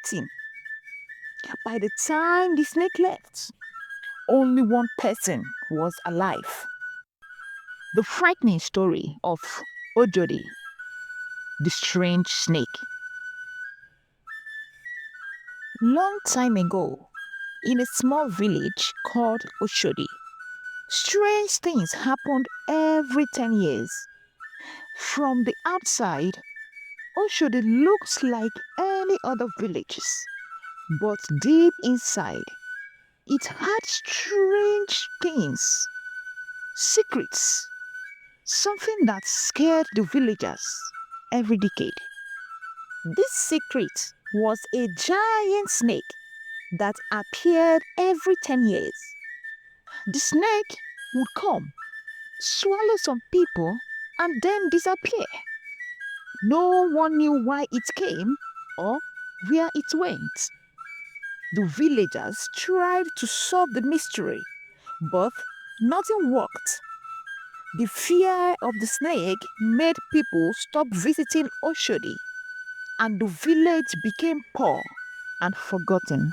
eaten. By the time the snake left, only one person was alive. The frightening story of Ojodi, the strange snake. Long time ago, in a small village called Ojodi, strange things happened every 10 years. From the outside, Oshodi looks like any other villages, but deep inside, it had strange things, secrets, something that scared the villagers every decade. This secret was a giant snake that appeared every 10 years. The snake would come, swallow some people, and then disappear. No one knew why it came or where it went. The villagers tried to solve the mystery, but nothing worked. The fear of the snake made people stop visiting Oshodi, and the village became poor and forgotten.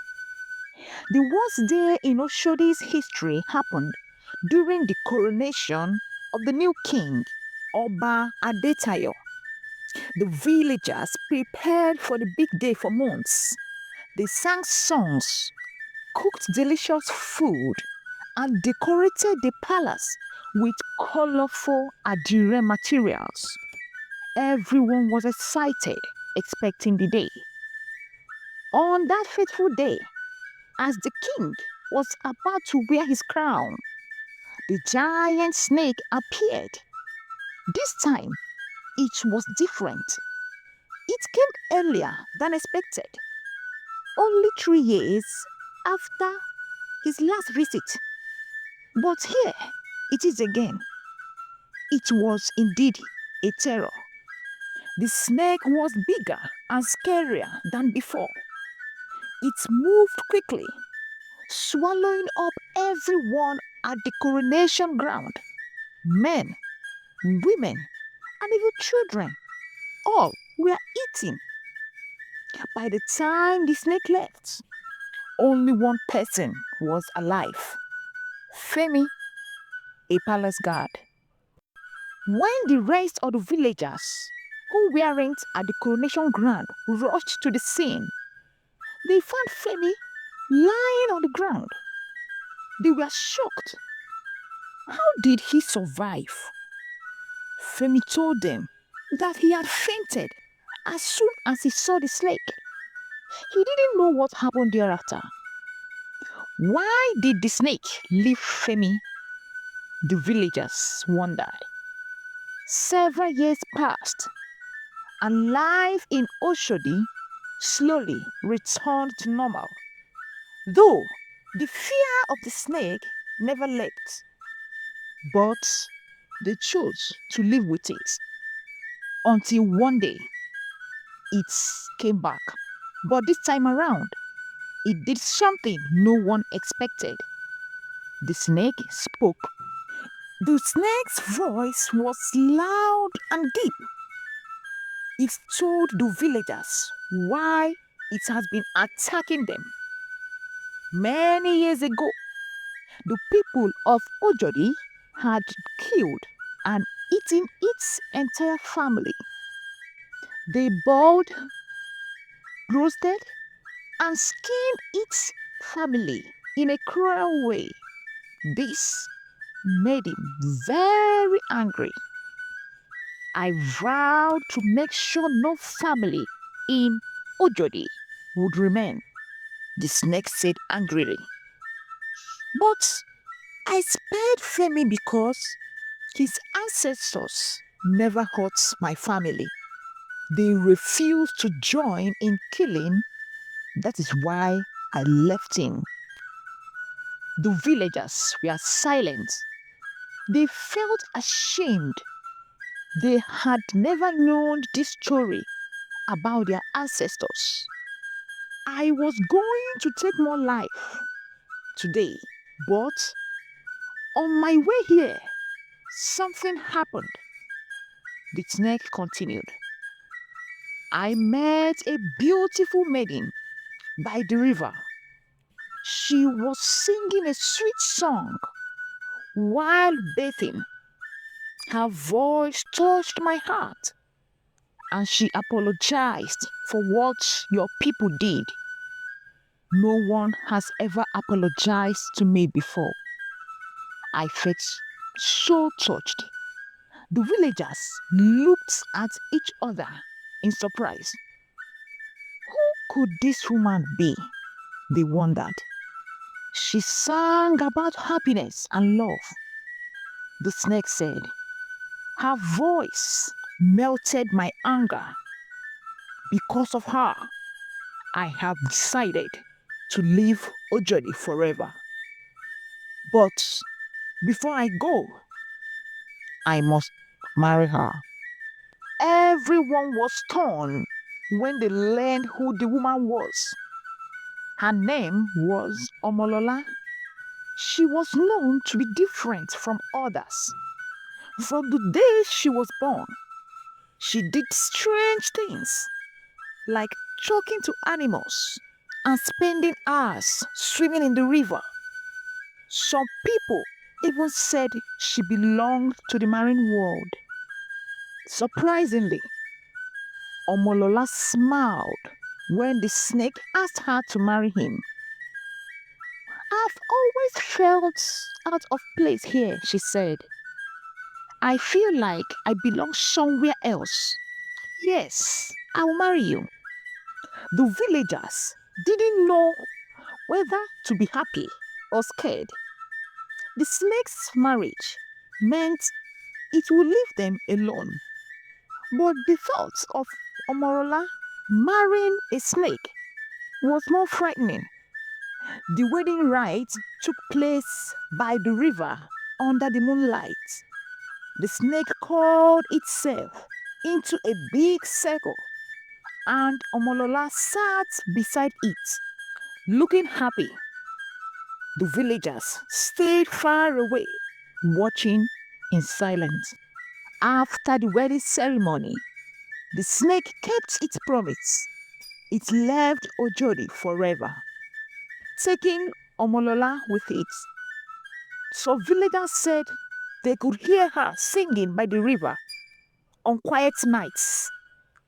The worst day in Oshodi's history happened during the coronation of the new king, Oba Adetayo. The villagers prepared for the big day for months. They sang songs, cooked delicious food, and decorated the palace with colorful Adire materials. Everyone was excited, expecting the day. On that fateful day, as the king was about to wear his crown, the giant snake appeared. This time, it was different. It came earlier than expected, only 3 years after his last visit. But here it is again. It was indeed a terror. The snake was bigger and scarier than before. It moved quickly, swallowing up everyone at the coronation ground, men, women, and even children. All were eaten. By the time the snake left, only one person was alive: Femi, a palace guard. When the rest of the villagers who weren't at the coronation ground rushed to the scene, they found Femi lying on the ground. They were shocked. How did he survive? Femi told them that he had fainted as soon as he saw the snake. He didn't know what happened thereafter. Why did the snake leave Femi? The villagers wondered. Several years passed, and life in Oshodi slowly returned to normal. Though the fear of the snake never left, but they chose to live with it until one day it came back. But this time around, it did something no one expected. The snake spoke. The snake's voice was loud and deep. It told the villagers why it has been attacking them. Many years ago, the people of Ojodi had killed and eaten its entire family. They boiled, roasted, and skinned its family in a cruel way. This made him very angry. I vowed to make sure no family in Ojodi would remain, the snake said angrily. But I spared Femi because his ancestors never hurt my family. They refused to join in killing. That is why I left him. The villagers were silent. They felt ashamed. They had never known this story about their ancestors. I was going to take more life today, but on my way here, something happened. The snake continued. I met a beautiful maiden by the river. She was singing a sweet song while bathing. Her voice touched my heart, and she apologized for what your people did. No one has ever apologized to me before. I felt so touched. The villagers looked at each other in surprise. Who could this woman be? They wondered. She sang about happiness and love. The snake said, her voice melted my anger. Because of her, I have decided to leave Ojodi forever. But before I go, I must marry her. Everyone was stunned when they learned who the woman was. Her name was Omolola. She was known to be different from others. From the day she was born, she did strange things like talking to animals and spending hours swimming in the river. Some people even said she belonged to the marine world. Surprisingly, Omolola smiled when the snake asked her to marry him. I've always felt out of place here, she said. I feel like I belong somewhere else. Yes, I'll marry you. The villagers didn't know whether to be happy or scared. The snake's marriage meant it would leave them alone. But the thought of Omorola marrying a snake was more frightening. The wedding rite took place by the river under the moonlight. The snake curled itself into a big circle, and Omolola sat beside it, looking happy. The villagers stayed far away, watching in silence. After the wedding ceremony, the snake kept its promise. It left Ojodi forever, taking Omolola with it. So villagers said they could hear her singing by the river on quiet nights,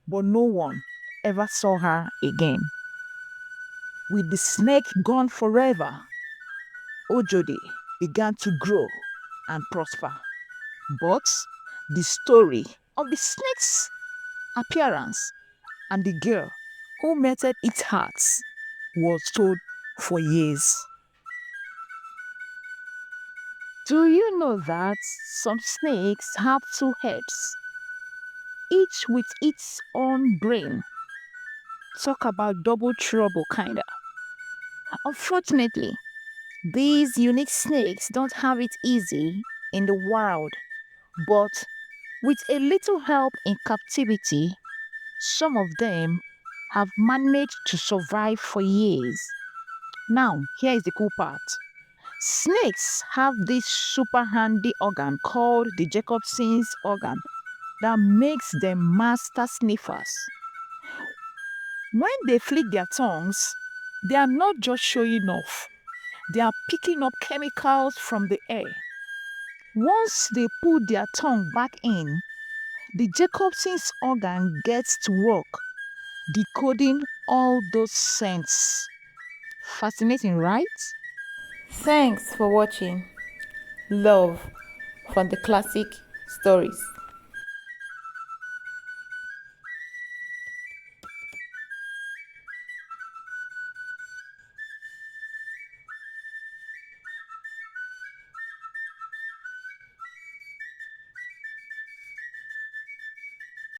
but no one ever saw her again. With the snake gone forever, Ojodi began to grow and prosper. But the story of the snake's appearance and the girl who melted its heart was told for years. Do you know that some snakes have two heads, each with its own brain? Talk about double trouble, kinda. Unfortunately, these unique snakes don't have it easy in the wild, but with a little help in captivity, some of them have managed to survive for years. Now, here is the cool part. Snakes have this super handy organ called the Jacobson's organ that makes them master sniffers. When they flick their tongues, they are not just showing off, they are picking up chemicals from the air. Once they put their tongue back in, the Jacobson's organ gets to work, decoding all those scents. Fascinating, right? Thanks for watching. Love from the classic stories.